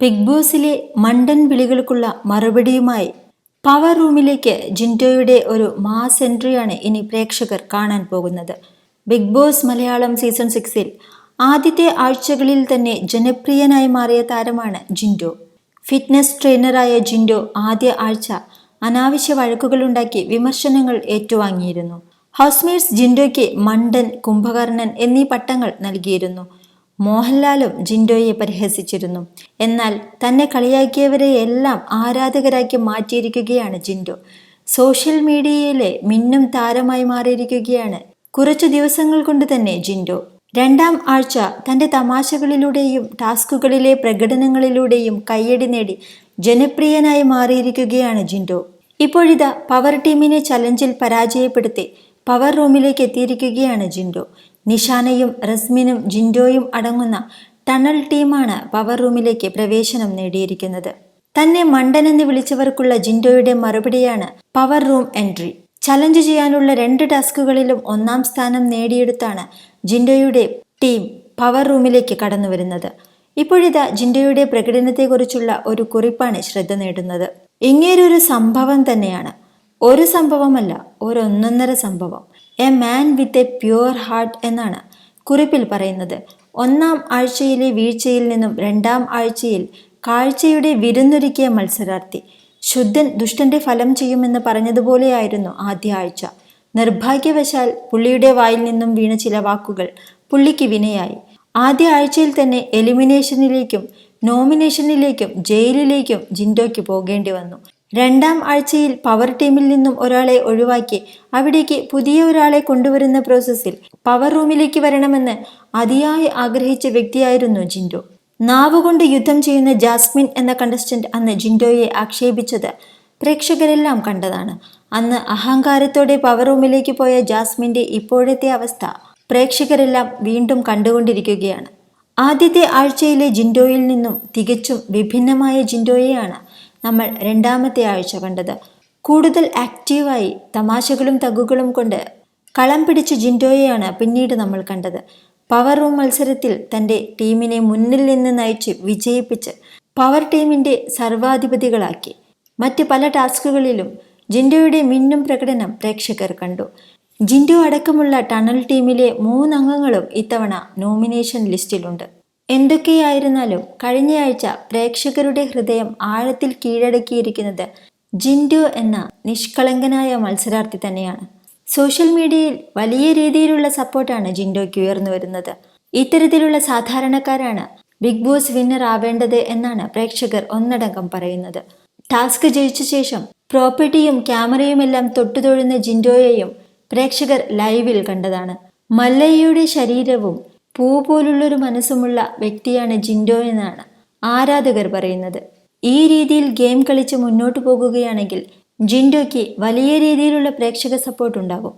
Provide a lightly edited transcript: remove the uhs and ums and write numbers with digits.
Big ബോസിലെ മണ്ടൻ വിളികൾക്കുള്ള മറുപടിയുമായി power റൂമിലേക്ക് ജിൻഡോയുടെ ഒരു മാസ് എൻട്രിയാണ് ഇനി പ്രേക്ഷകർ കാണാൻ പോകുന്നത്. ബിഗ് ബോസ് മലയാളം സീസൺ 6-ൽ ആദ്യത്തെ ആഴ്ചകളിൽ തന്നെ ജനപ്രിയനായി മാറിയ താരമാണ് ജിൻഡോ. ഫിറ്റ്നസ് ട്രെയിനറായ ജിൻഡോ ആദ്യ ആഴ്ച അനാവശ്യ വഴക്കുകളുണ്ടാക്കി വിമർശനങ്ങൾ ഏറ്റുവാങ്ങിയിരുന്നു. ഹൗസ്മേറ്റ്സ് ജിൻഡോയ്ക്ക് മണ്ടൻ, കുംഭകർണൻ എന്നീ പട്ടങ്ങൾ നൽകിയിരുന്നു. മോഹൻലാലും ജിൻഡോയെ പരിഹസിച്ചിരുന്നു. എന്നാൽ തന്നെ കളിയാക്കിയവരെയെല്ലാം ആരാധകരാക്കി മാറ്റിയിരിക്കുകയാണ് ജിൻഡോ. സോഷ്യൽ മീഡിയയിലെ മിന്നും താരമായി മാറിയിരിക്കുകയാണ് കുറച്ചു ദിവസങ്ങൾ കൊണ്ട് തന്നെ ജിൻഡോ. രണ്ടാം ആഴ്ച തൻ്റെ തമാശകളിലൂടെയും ടാസ്കുകളിലെ പ്രകടനങ്ങളിലൂടെയും കയ്യടി നേടി ജനപ്രിയനായി മാറിയിരിക്കുകയാണ് ജിൻഡോ. ഇപ്പോഴിതാ പവർ ടീമിനെ ചലഞ്ചിൽ പരാജയപ്പെടുത്തി പവർ റൂമിലേക്ക് എത്തിയിരിക്കുകയാണ് ജിൻഡോ. നിഷാനയും റസ്മിനും ജിൻഡോയും അടങ്ങുന്ന ടണൽ ടീമാണ് പവർ റൂമിലേക്ക് പ്രവേശനം നേടിയിരിക്കുന്നത്. തന്നെ മണ്ടനെന്ന് വിളിച്ചവർക്കുള്ള ജിൻഡോയുടെ മറുപടിയാണ് പവർ റൂം എൻട്രി. ചലഞ്ച് ചെയ്യാനുള്ള 2 ടാസ്കുകളിലും 1-ാം സ്ഥാനം നേടിയെടുത്താണ് ജിൻഡോയുടെ ടീം പവർ റൂമിലേക്ക് കടന്നു വരുന്നത്. ഇപ്പോഴിതാ ജിൻഡോയുടെ പ്രകടനത്തെക്കുറിച്ചുള്ള ഒരു കുറിപ്പാണ് ശ്രദ്ധ നേടുന്നത്. ഇങ്ങേരൊരു സംഭവം തന്നെയാണ്. ഒരു സംഭവമല്ല, ഒന്നൊന്നര സംഭവം. A man with a pure heart എന്നാണ് കുറിപ്പിൽ പറയുന്നത്. 1-ാം ആഴ്ചയിലെ വീഴ്ചയിൽ നിന്നും 2-ാം ആഴ്ചയിൽ കാഴ്ചയുടെ വിരുന്നൊരുക്കിയ മത്സരാർത്ഥി. ശുദ്ധൻ ദുഷ്ടന്റെ ഫലം ചെയ്യുമെന്ന് പറഞ്ഞതുപോലെയായിരുന്നു ആദ്യ ആഴ്ച. നിർഭാഗ്യവശാൽ പുള്ളിയുടെ വായിൽ നിന്നും വീണ ചില വാക്കുകൾ പുള്ളിക്ക് വിനയായി. ആദ്യ ആഴ്ചയിൽ തന്നെ എലിമിനേഷനിലേക്കും നോമിനേഷനിലേക്കും ജയിലിലേക്കും ജിൻഡോയ്ക്ക് പോകേണ്ടി വന്നു. 2-ാം ആഴ്ചയിൽ പവർ ടീമിൽ നിന്നും ഒരാളെ ഒഴിവാക്കി അവിടേക്ക് പുതിയ ഒരാളെ കൊണ്ടുവരുന്ന പ്രോസസ്സിൽ പവർ റൂമിലേക്ക് വരണമെന്ന് അതിയായി ആഗ്രഹിച്ച വ്യക്തിയായിരുന്നു ജിൻഡോ. നാവുകൊണ്ട് യുദ്ധം ചെയ്യുന്ന ജാസ്മിൻ എന്ന കണ്ടസ്റ്റന്റ് അന്ന് ജിൻഡോയെ ആക്ഷേപിച്ചത് പ്രേക്ഷകരെല്ലാം കണ്ടതാണ്. അന്ന് അഹങ്കാരത്തോടെ പവർ റൂമിലേക്ക് പോയ ജാസ്മിൻ്റെ ഇപ്പോഴത്തെ അവസ്ഥ പ്രേക്ഷകരെല്ലാം വീണ്ടും കണ്ടുകൊണ്ടിരിക്കുകയാണ്. ആദ്യത്തെ ആഴ്ചയിലെ ജിൻഡോയിൽ നിന്നും തികച്ചും വിഭിന്നമായ ജിൻഡോയെയാണ് നമ്മൾ 2-ാമത്തെ ആഴ്ച കണ്ടത്. കൂടുതൽ ആക്റ്റീവായി തമാശകളും തഗ്ഗുകളും കൊണ്ട് കളം പിടിച്ച ജിൻഡോയെയാണ് പിന്നീട് നമ്മൾ കണ്ടത്. പവർ റൂം മത്സരത്തിൽ തൻ്റെ ടീമിനെ മുന്നിൽ നിന്ന് നയിച്ച് വിജയിപ്പിച്ച് പവർ ടീമിൻ്റെ സർവാധിപതികളാക്കി. മറ്റ് പല ടാസ്കുകളിലും ജിൻഡോയുടെ മിന്നും പ്രകടനം പ്രേക്ഷകർ കണ്ടു. ജിൻഡോ അടക്കമുള്ള ടണൽ ടീമിലെ 3 അംഗങ്ങളും ഇത്തവണ നോമിനേഷൻ ലിസ്റ്റിലുണ്ട്. എന്തൊക്കെയായിരുന്നാലും കഴിഞ്ഞയാഴ്ച പ്രേക്ഷകരുടെ ഹൃദയം ആഴത്തിൽ കീഴടക്കിയിരിക്കുന്നത് ജിൻഡോ എന്ന നിഷ്കളങ്കനായ മത്സരാർത്ഥി തന്നെയാണ്. സോഷ്യൽ മീഡിയയിൽ വലിയ രീതിയിലുള്ള സപ്പോർട്ടാണ് ജിൻഡോയ്ക്ക് ഉയർന്നു വരുന്നത്. ഇത്തരത്തിലുള്ള സാധാരണക്കാരാണ് ബിഗ് ബോസ് വിന്നർ ആവേണ്ടത് എന്നാണ് പ്രേക്ഷകർ ഒന്നടങ്കം പറയുന്നത്. ടാസ്ക് ജയിച്ച ശേഷം പ്രോപ്പർട്ടിയും ക്യാമറയുമെല്ലാം തൊട്ടുതൊഴുന്ന ജിൻഡോയെയും പ്രേക്ഷകർ ലൈവിൽ കണ്ടതാണ്. മല്ലയ്യയുടെ ശരീരവും പൂ പോലുള്ളൊരു മനസ്സുമുള്ള വ്യക്തിയാണ് ജിൻഡോ എന്നാണ് ആരാധകർ പറയുന്നത്. ഈ രീതിയിൽ ഗെയിം കളിച്ച് മുന്നോട്ട് പോകുകയാണെങ്കിൽ ജിൻഡോയ്ക്ക് വലിയ രീതിയിലുള്ള പ്രേക്ഷക സപ്പോർട്ട് ഉണ്ടാകും.